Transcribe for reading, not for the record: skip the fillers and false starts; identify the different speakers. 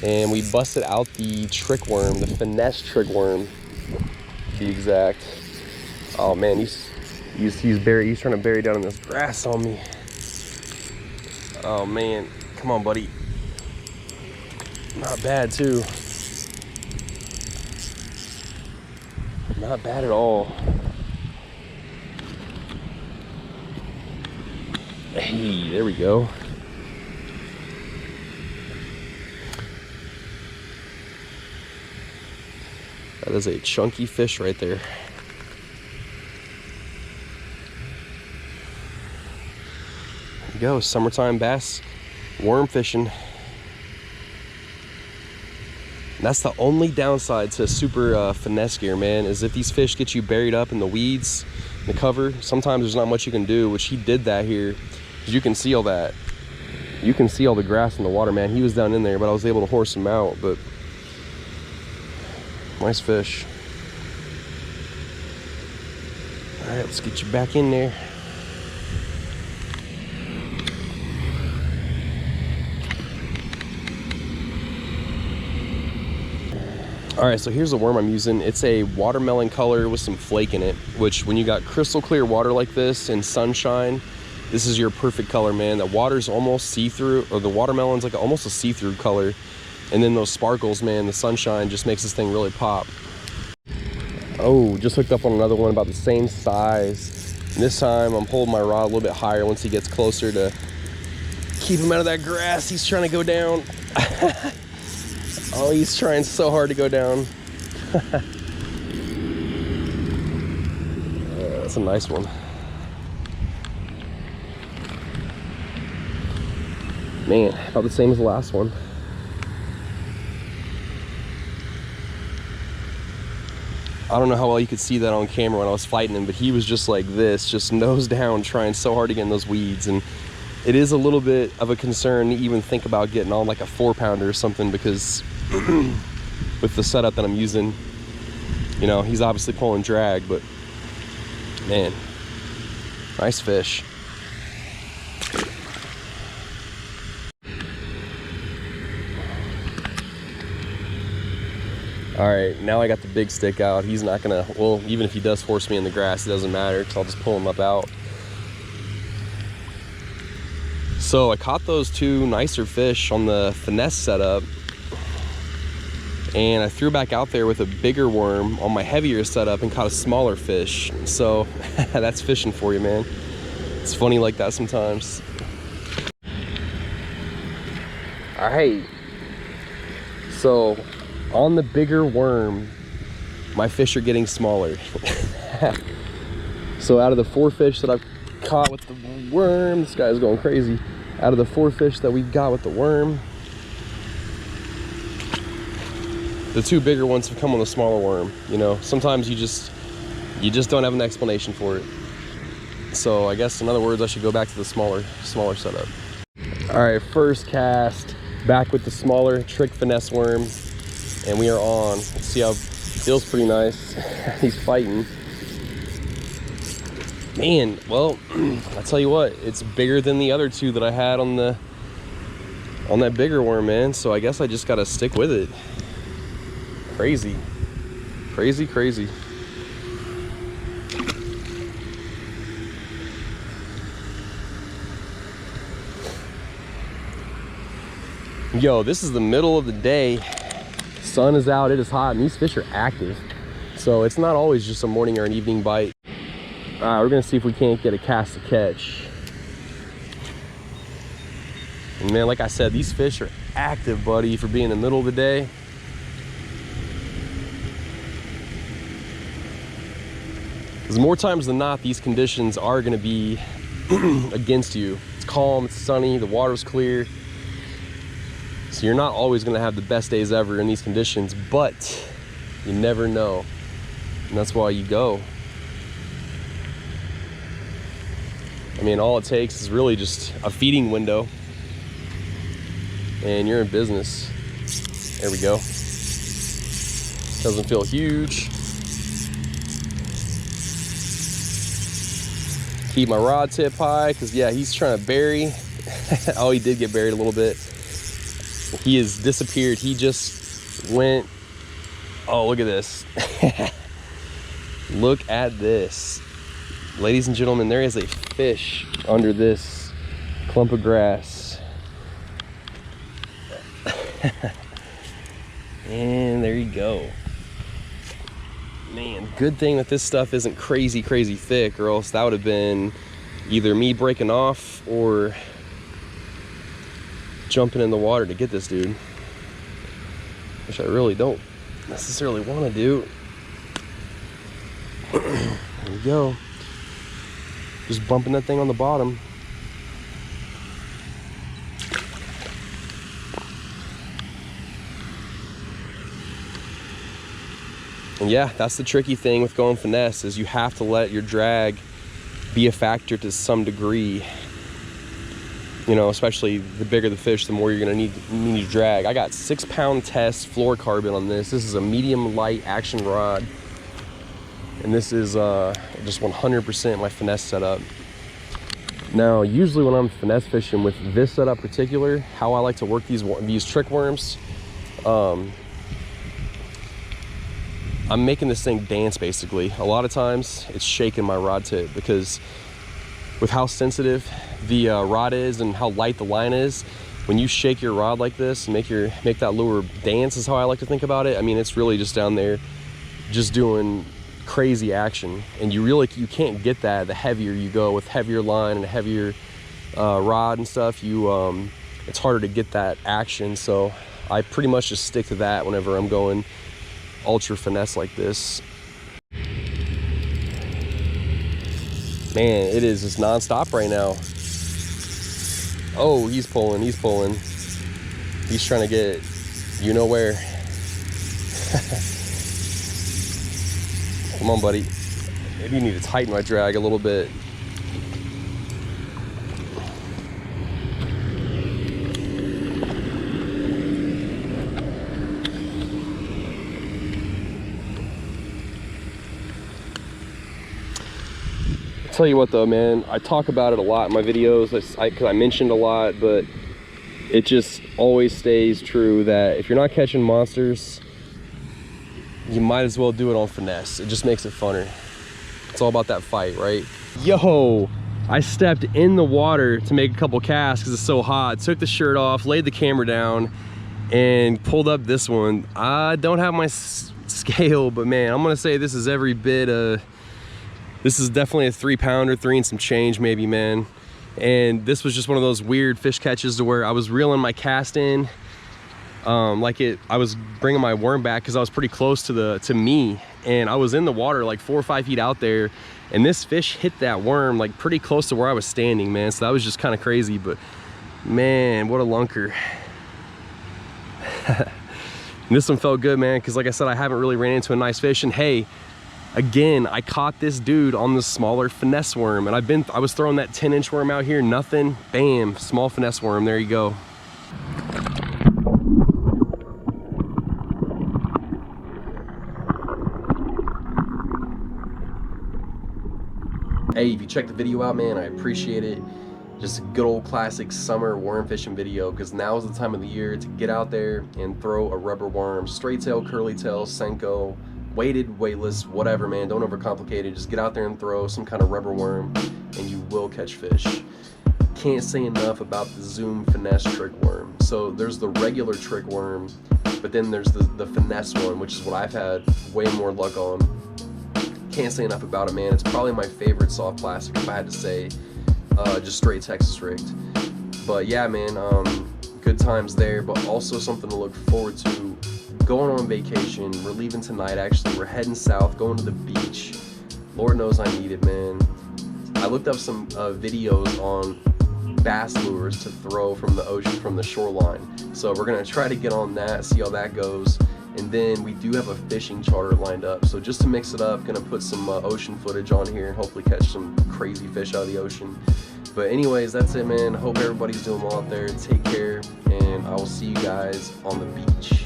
Speaker 1: and we busted out the trick worm, the finesse trick worm, to be exact. Oh man, he's trying to bury down in this grass on me. Oh man, come on, buddy. Not bad too. Not bad at all. Hey, there we go. That is a chunky fish right there. There you go, summertime bass, worm fishing. And that's the only downside to super finesse gear, man, is if these fish get you buried up in the weeds, in the cover, sometimes there's not much you can do, which he did that here. You can see all that. You can see all the grass in the water, man. He was down in there, but I was able to horse him out, but nice fish. All right, let's get you back in there. All right, so here's the worm I'm using. It's a watermelon color with some flake in it, which when you got crystal clear water like this and sunshine, this is your perfect color, man. The water's almost see-through, or the watermelon's like almost a see-through color. And then those sparkles, man, the sunshine just makes this thing really pop. Oh, just hooked up on another one about the same size. And this time I'm holding my rod a little bit higher once he gets closer to keep him out of that grass. He's trying to go down. Oh, he's trying so hard to go down. That's a nice one. Man, about the same as the last one. I don't know how well you could see that on camera when I was fighting him, but he was just like this, just nose down, trying so hard to get in those weeds. And it is a little bit of a concern to even think about getting on like a 4-pounder or something, because with the setup that I'm using, you know, he's obviously pulling drag, but man, nice fish. All right, now I got the big stick out. He's not gonna, well, even if he does force me in the grass, it doesn't matter, because I'll just pull him up out. So I caught those two nicer fish on the finesse setup, and I threw back out there with a bigger worm on my heavier setup and caught a smaller fish. So that's fishing for you, man. It's funny like that sometimes. All right, so on the bigger worm, my fish are getting smaller. So out of the 4 fish that I've caught with the worm, this guy's going crazy. Out of the 4 fish that we've got with the worm, the 2 bigger ones have come on the smaller worm. You know, sometimes you just don't have an explanation for it. So I guess in other words, I should go back to the smaller setup. All right, first cast, back with the smaller trick finesse worm. And we are on. Let's see how it feels. Pretty nice. He's fighting. Man, well, I'll tell you what, it's bigger than the other 2 that I had on that bigger worm, man. So I guess I just gotta stick with it. Crazy. Crazy, crazy. Yo, this is the middle of the day. Sun is out, it is hot, and these fish are active. So it's not always just a morning or an evening bite. All right, we're gonna see if we can't get a cast to catch. And man, like I said, these fish are active, buddy, for being in the middle of the day. Because more times than not, these conditions are gonna be against you. It's calm, it's sunny, the water's clear. So you're not always gonna have the best days ever in these conditions, but you never know. And that's why you go. I mean, all it takes is really just a feeding window and you're in business. There we go. Doesn't feel huge. Keep my rod tip high, because yeah, he's trying to bury. Oh, he did get buried a little bit. He has disappeared. He just went, oh, look at this. Look at this. Ladies and gentlemen, there is a fish under this clump of grass. And there you go. Man, good thing that this stuff isn't crazy thick, or else that would have been either me breaking off or jumping in the water to get this dude, which I really don't necessarily want to do. There we go. Just bumping that thing on the bottom. And yeah, that's the tricky thing with going finesse, is you have to let your drag be a factor to some degree. You know, especially the bigger the fish, the more you're gonna need to drag. I got 6-pound test fluorocarbon on this. This is a medium light action rod. And this is just 100% my finesse setup. Now, usually when I'm finesse fishing with this setup particular, how I like to work these trick worms, I'm making this thing dance basically. A lot of times it's shaking my rod tip, because with how sensitive the rod is and how light the line is, when you shake your rod like this and make that lure dance, is how I like to think about it. I mean, it's really just down there just doing crazy action, and you can't get that the heavier you go. With heavier line and a heavier rod and stuff, it's harder to get that action. So I pretty much just stick to that whenever I'm going ultra finesse like this. Man, it is just non-stop right now. Oh, he's pulling. He's trying to get you know where. Come on, buddy. Maybe you need to tighten my drag a little bit. Tell you what though, man, I talk about it a lot in my videos because I mentioned a lot, but it just always stays true that if you're not catching monsters, you might as well do it on finesse. It just makes it funner. It's all about that fight, right? Yo, I stepped in the water to make a couple casts because it's so hot. Took the shirt off, laid the camera down, and pulled up this one. I don't have my scale, but man, I'm gonna say this is every bit this is definitely a 3-pounder, 3 and some change maybe, man. And this was just one of those weird fish catches to where I was reeling my cast in, I was bringing my worm back because I was pretty close to me, and I was in the water like 4 or 5 feet out there, and this fish hit that worm like pretty close to where I was standing, man. So that was just kind of crazy, but man, what a lunker. And this one felt good, man, because like I said, I haven't really ran into a nice fish. And hey, again, I caught this dude on the smaller finesse worm, and I was throwing that 10-inch worm out here, nothing, bam, small finesse worm, there you go. Hey, if you checked the video out, man, I appreciate it. Just a good old classic summer worm fishing video, because now is the time of the year to get out there and throw a rubber worm, straight tail, curly tail, Senko, weighted, weightless, whatever, man. Don't overcomplicate it. Just get out there and throw some kind of rubber worm and you will catch fish. Can't say enough about the Zoom finesse trick worm. So there's the regular trick worm, but then there's the finesse one, which is what I've had way more luck on. Can't say enough about it, man. It's probably my favorite soft plastic, if I had to say, just straight Texas rigged. But yeah, man, good times there, but also something to look forward to. Going on vacation, we're leaving tonight actually, we're heading south, going to the beach. Lord knows I need it, man. I looked up some videos on bass lures to throw from the ocean, from the shoreline. So we're gonna try to get on that, see how that goes. And then we do have a fishing charter lined up. So just to mix it up, gonna put some ocean footage on here and hopefully catch some crazy fish out of the ocean. But anyways, that's it, man. Hope everybody's doing well out there. Take care, and I will see you guys on the beach.